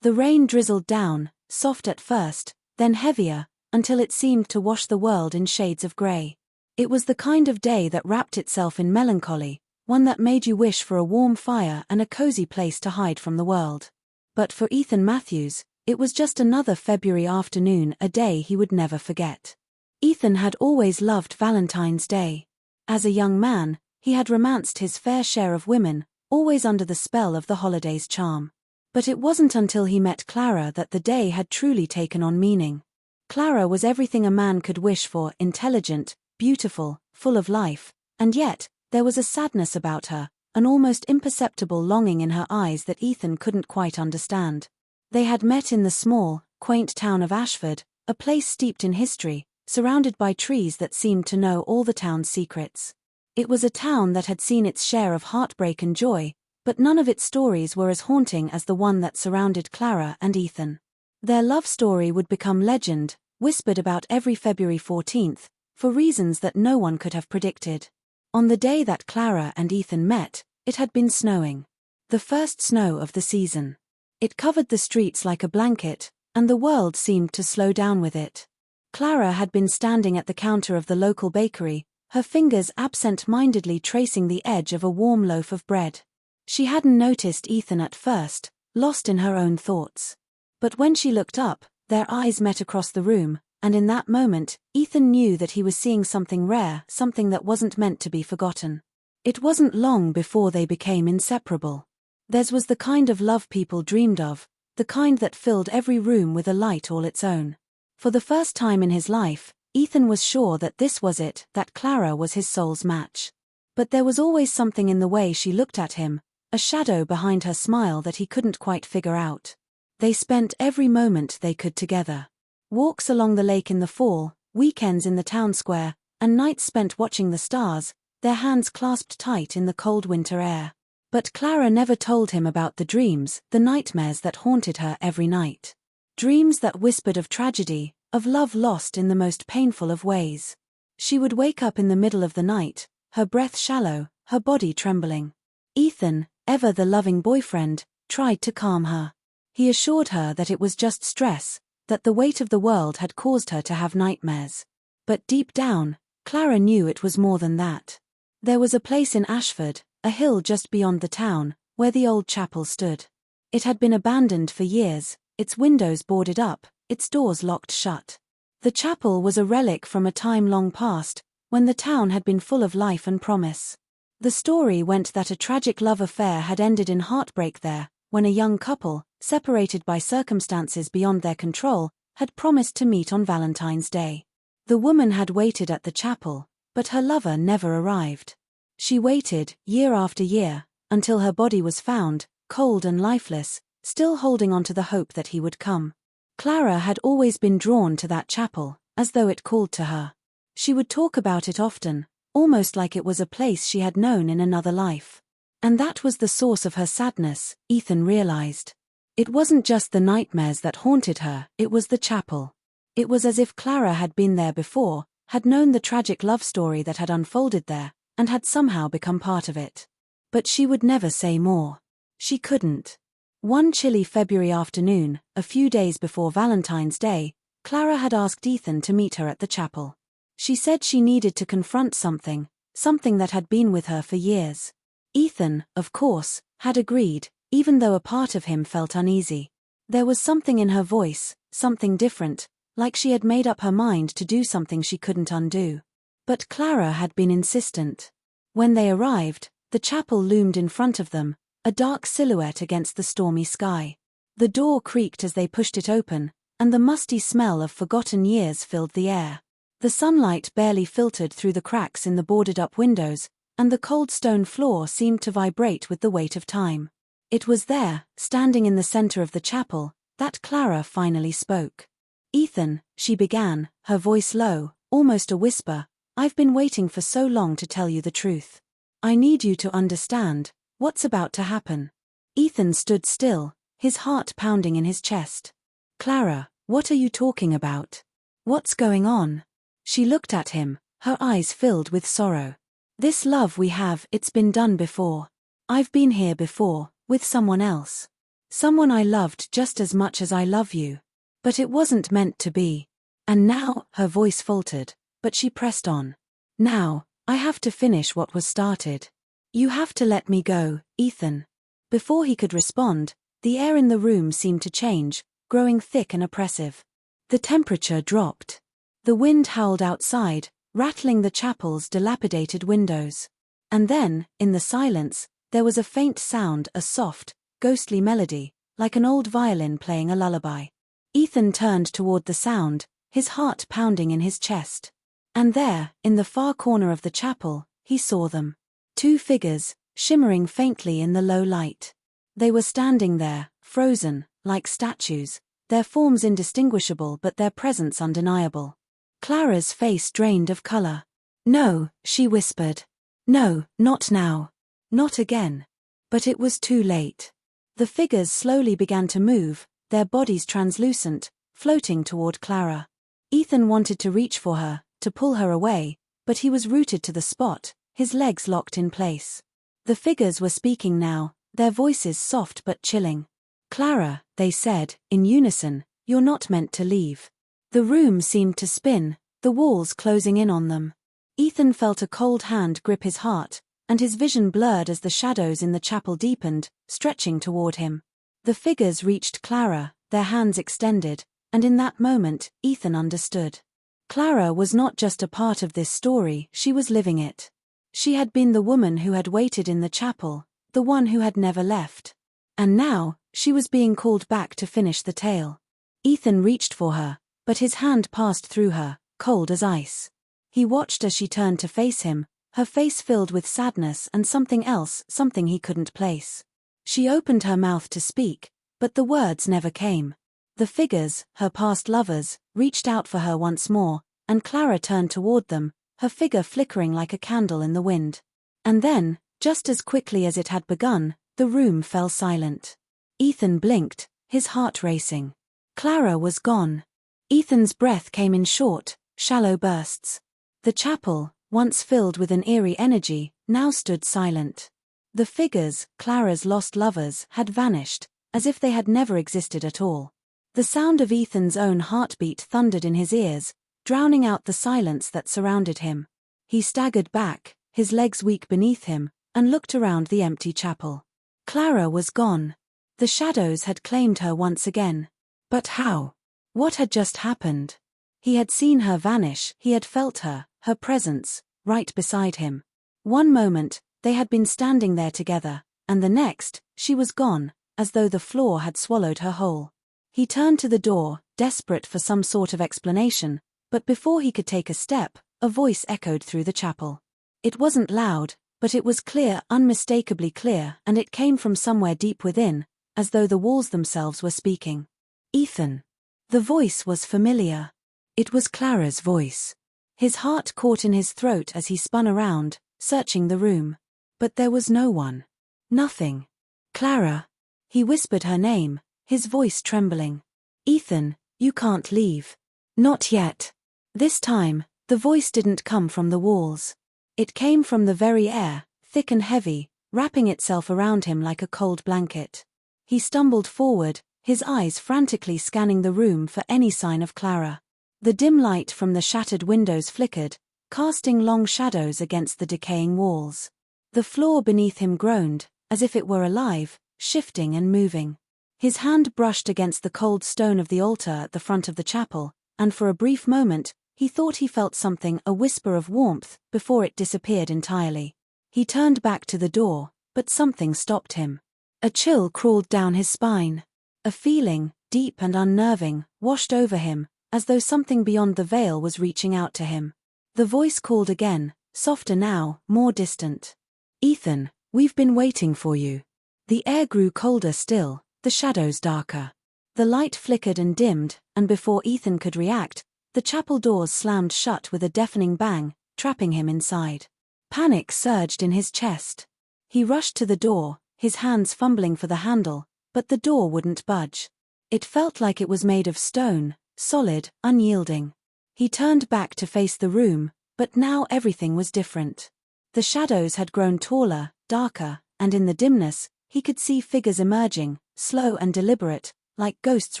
The rain drizzled down, soft at first, then heavier, until it seemed to wash the world in shades of grey. It was the kind of day that wrapped itself in melancholy, one that made you wish for a warm fire and a cozy place to hide from the world. But for Ethan Matthews, it was just another February afternoon, a day he would never forget. Ethan had always loved Valentine's Day. As a young man, he had romanced his fair share of women, always under the spell of the holiday's charm. But it wasn't until he met Clara that the day had truly taken on meaning. Clara was everything a man could wish for: intelligent, beautiful, full of life, and yet, there was a sadness about her, an almost imperceptible longing in her eyes that Ethan couldn't quite understand. They had met in the small, quaint town of Ashford, a place steeped in history, surrounded by trees that seemed to know all the town's secrets. It was a town that had seen its share of heartbreak and joy, but none of its stories were as haunting as the one that surrounded Clara and Ethan. Their love story would become legend, whispered about every February 14th, for reasons that no one could have predicted. On the day that Clara and Ethan met, it had been snowing. The first snow of the season. It covered the streets like a blanket, and the world seemed to slow down with it. Clara had been standing at the counter of the local bakery, her fingers absent-mindedly tracing the edge of a warm loaf of bread. She hadn't noticed Ethan at first, lost in her own thoughts. But when she looked up, their eyes met across the room, and in that moment, Ethan knew that he was seeing something rare, something that wasn't meant to be forgotten. It wasn't long before they became inseparable. Theirs was the kind of love people dreamed of, the kind that filled every room with a light all its own. For the first time in his life, Ethan was sure that this was it, that Clara was his soul's match. But there was always something in the way she looked at him, a shadow behind her smile that he couldn't quite figure out. They spent every moment they could together. Walks along the lake in the fall, weekends in the town square, and nights spent watching the stars, their hands clasped tight in the cold winter air. But Clara never told him about the dreams, the nightmares that haunted her every night. Dreams that whispered of tragedy, of love lost in the most painful of ways. She would wake up in the middle of the night, her breath shallow, her body trembling. Ethan, ever the loving boyfriend, tried to calm her. He assured her that it was just stress, that the weight of the world had caused her to have nightmares. But deep down, Clara knew it was more than that. There was a place in Ashford, a hill just beyond the town, where the old chapel stood. It had been abandoned for years, its windows boarded up, its doors locked shut. The chapel was a relic from a time long past, when the town had been full of life and promise. The story went that a tragic love affair had ended in heartbreak there, when a young couple, separated by circumstances beyond their control, had promised to meet on Valentine's Day. The woman had waited at the chapel, but her lover never arrived. She waited, year after year, until her body was found, cold and lifeless, still holding on to the hope that he would come. Clara had always been drawn to that chapel, as though it called to her. She would talk about it often, almost like it was a place she had known in another life. And that was the source of her sadness, Ethan realized. It wasn't just the nightmares that haunted her, it was the chapel. It was as if Clara had been there before, had known the tragic love story that had unfolded there, and had somehow become part of it. But she would never say more. She couldn't. One chilly February afternoon, a few days before Valentine's Day, Clara had asked Ethan to meet her at the chapel. She said she needed to confront something that had been with her for years. Ethan, of course, had agreed, even though a part of him felt uneasy. There was something in her voice, something different, like she had made up her mind to do something she couldn't undo. But Clara had been insistent. When they arrived, the chapel loomed in front of them, a dark silhouette against the stormy sky. The door creaked as they pushed it open, and the musty smell of forgotten years filled the air. The sunlight barely filtered through the cracks in the boarded-up windows, and the cold stone floor seemed to vibrate with the weight of time. It was there, standing in the center of the chapel, that Clara finally spoke. "Ethan," she began, her voice low, almost a whisper, "I've been waiting for so long to tell you the truth. I need you to understand what's about to happen." Ethan stood still, his heart pounding in his chest. "Clara, what are you talking about? What's going on?" She looked at him, her eyes filled with sorrow. "This love we have, it's been done before. I've been here before, with someone else. Someone I loved just as much as I love you. But it wasn't meant to be. And now, her voice faltered, but she pressed on. Now, I have to finish what was started. You have to let me go, Ethan. Before he could respond, the air in the room seemed to change, growing thick and oppressive. The temperature dropped. The wind howled outside, rattling the chapel's dilapidated windows. And then, in the silence, there was a faint sound, a soft, ghostly melody, like an old violin playing a lullaby. Ethan turned toward the sound, his heart pounding in his chest. And there, in the far corner of the chapel, he saw them. 2 figures, shimmering faintly in the low light. They were standing there, frozen, like statues, their forms indistinguishable but their presence undeniable. Clara's face drained of color. No, she whispered. No, not now. Not again. But it was too late. The figures slowly began to move, their bodies translucent, floating toward Clara. Ethan wanted to reach for her, to pull her away, but he was rooted to the spot, his legs locked in place. The figures were speaking now, their voices soft but chilling. Clara, they said, in unison, you're not meant to leave. The room seemed to spin, the walls closing in on them. Ethan felt a cold hand grip his heart, and his vision blurred as the shadows in the chapel deepened, stretching toward him. The figures reached Clara, their hands extended, and in that moment, Ethan understood. Clara was not just a part of this story, she was living it. She had been the woman who had waited in the chapel, the one who had never left. And now, she was being called back to finish the tale. Ethan reached for her, but his hand passed through her, cold as ice. He watched as she turned to face him, her face filled with sadness and something else, something he couldn't place. She opened her mouth to speak, but the words never came. The figures, her past lovers, reached out for her once more, and Clara turned toward them, her figure flickering like a candle in the wind. And then, just as quickly as it had begun, the room fell silent. Ethan blinked, his heart racing. Clara was gone. Ethan's breath came in short, shallow bursts. The chapel, once filled with an eerie energy, now stood silent. The figures, Clara's lost lovers, had vanished, as if they had never existed at all. The sound of Ethan's own heartbeat thundered in his ears, drowning out the silence that surrounded him. He staggered back, his legs weak beneath him, and looked around the empty chapel. Clara was gone. The shadows had claimed her once again. But how? What had just happened? He had seen her vanish, he had felt her presence, right beside him. One moment, they had been standing there together, and the next, she was gone, as though the floor had swallowed her whole. He turned to the door, desperate for some sort of explanation, but before he could take a step, a voice echoed through the chapel. It wasn't loud, but it was clear, unmistakably clear, and it came from somewhere deep within, as though the walls themselves were speaking. Ethan. The voice was familiar. It was Clara's voice. His heart caught in his throat as he spun around, searching the room. But there was no one. Nothing. Clara. He whispered her name, his voice trembling. Ethan, you can't leave. Not yet. This time, the voice didn't come from the walls. It came from the very air, thick and heavy, wrapping itself around him like a cold blanket. He stumbled forward, his eyes frantically scanning the room for any sign of Clara. The dim light from the shattered windows flickered, casting long shadows against the decaying walls. The floor beneath him groaned, as if it were alive, shifting and moving. His hand brushed against the cold stone of the altar at the front of the chapel, and for a brief moment, he thought he felt something, a whisper of warmth, before it disappeared entirely. He turned back to the door, but something stopped him. A chill crawled down his spine. A feeling, deep and unnerving, washed over him, as though something beyond the veil was reaching out to him. The voice called again, softer now, more distant. Ethan, we've been waiting for you. The air grew colder still, the shadows darker. The light flickered and dimmed, and before Ethan could react, the chapel doors slammed shut with a deafening bang, trapping him inside. Panic surged in his chest. He rushed to the door, his hands fumbling for the handle, but the door wouldn't budge. It felt like it was made of stone, solid, unyielding. He turned back to face the room, but now everything was different. The shadows had grown taller, darker, and in the dimness, he could see figures emerging, slow and deliberate, like ghosts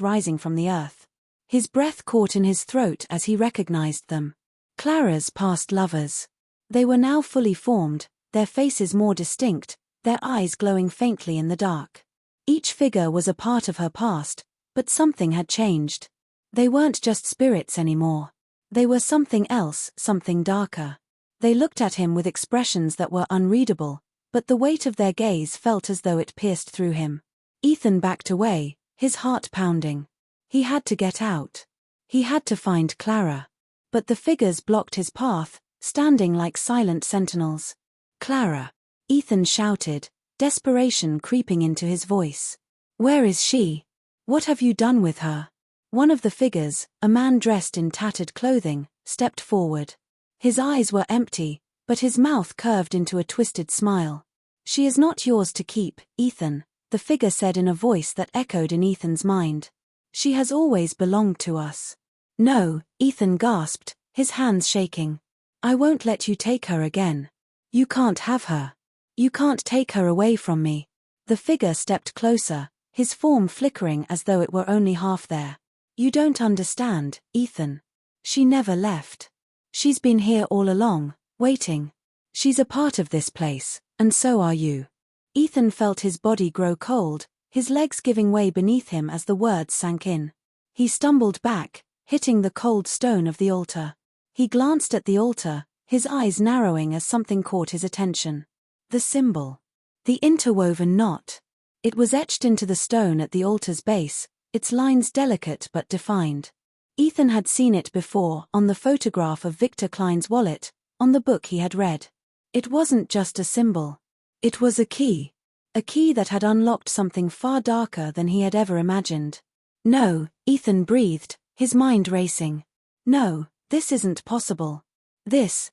rising from the earth. His breath caught in his throat as he recognized them. Clara's past lovers. They were now fully formed, their faces more distinct, their eyes glowing faintly in the dark. Each figure was a part of her past, but something had changed. They weren't just spirits anymore. They were something else, something darker. They looked at him with expressions that were unreadable, but the weight of their gaze felt as though it pierced through him. Ethan backed away, his heart pounding. He had to get out. He had to find Clara. But the figures blocked his path, standing like silent sentinels. "Clara!" Ethan shouted, desperation creeping into his voice. "Where is she? What have you done with her?" One of the figures, a man dressed in tattered clothing, stepped forward. His eyes were empty, but his mouth curved into a twisted smile. "She is not yours to keep, Ethan," the figure said in a voice that echoed in Ethan's mind. "She has always belonged to us." "No," Ethan gasped, his hands shaking. "I won't let you take her again. You can't have her. You can't take her away from me." The figure stepped closer, his form flickering as though it were only half there. "You don't understand, Ethan. She never left. She's been here all along, waiting. She's a part of this place, and so are you." Ethan felt his body grow cold, his legs giving way beneath him as the words sank in. He stumbled back, hitting the cold stone of the altar. He glanced at the altar, his eyes narrowing as something caught his attention. The symbol. The interwoven knot. It was etched into the stone at the altar's base, its lines delicate but defined. Ethan had seen it before, on the photograph of Victor Klein's wallet, on the book he had read. It wasn't just a symbol. It was a key. A key that had unlocked something far darker than he had ever imagined. "No," Ethan breathed, his mind racing. "No, this isn't possible. This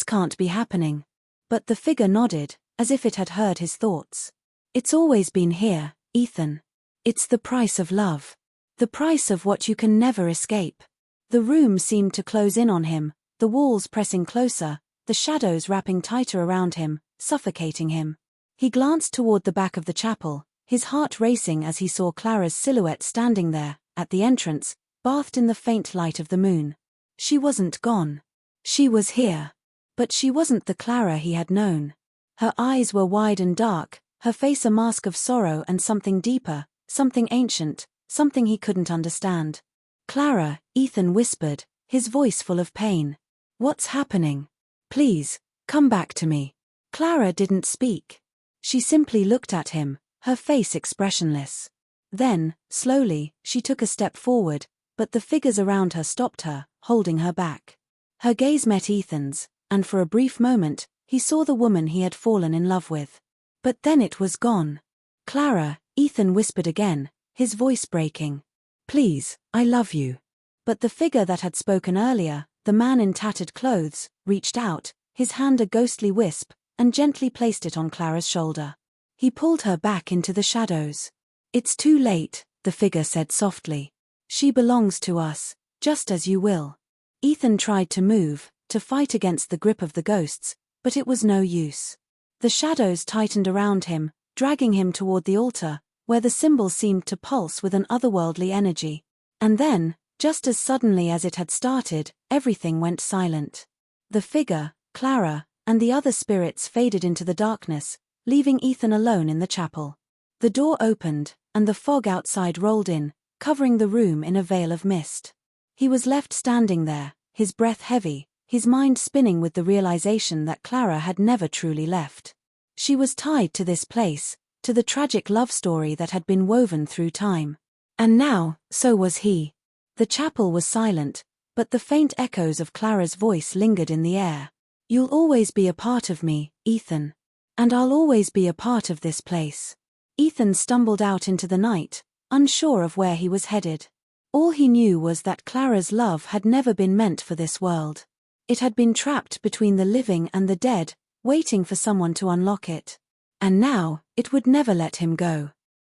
can't be happening." But the figure nodded, as if it had heard his thoughts. "It's always been here, Ethan. It's the price of love. The price of what you can never escape." The room seemed to close in on him, the walls pressing closer, the shadows wrapping tighter around him, suffocating him. He glanced toward the back of the chapel, his heart racing as he saw Clara's silhouette standing there, at the entrance, bathed in the faint light of the moon. She wasn't gone. She was here. But she wasn't the Clara he had known. Her eyes were wide and dark, her face a mask of sorrow and something deeper, something ancient, something he couldn't understand. "Clara," Ethan whispered, his voice full of pain. "What's happening? Please, come back to me." Clara didn't speak. She simply looked at him, her face expressionless. Then, slowly, she took a step forward, but the figures around her stopped her, holding her back. Her gaze met Ethan's, and for a brief moment, he saw the woman he had fallen in love with. But then it was gone. "Clara," Ethan whispered again, his voice breaking. "Please, I love you." But the figure that had spoken earlier, the man in tattered clothes, reached out, his hand a ghostly wisp, and gently placed it on Clara's shoulder. He pulled her back into the shadows. "It's too late," the figure said softly. "She belongs to us, just as you will." Ethan tried to move, to fight against the grip of the ghosts, but it was no use. The shadows tightened around him, dragging him toward the altar, where the symbol seemed to pulse with an otherworldly energy. And then, just as suddenly as it had started, everything went silent. The figure, Clara, and the other spirits faded into the darkness, leaving Ethan alone in the chapel. The door opened, and the fog outside rolled in, covering the room in a veil of mist. He was left standing there, his breath heavy, his mind spinning with the realization that Clara had never truly left. She was tied to this place, to the tragic love story that had been woven through time. And now, so was he. The chapel was silent, but the faint echoes of Clara's voice lingered in the air. "You'll always be a part of me, Ethan. And I'll always be a part of this place." Ethan stumbled out into the night, unsure of where he was headed. All he knew was that Clara's love had never been meant for this world. It had been trapped between the living and the dead, waiting for someone to unlock it. And now, it would never let him go.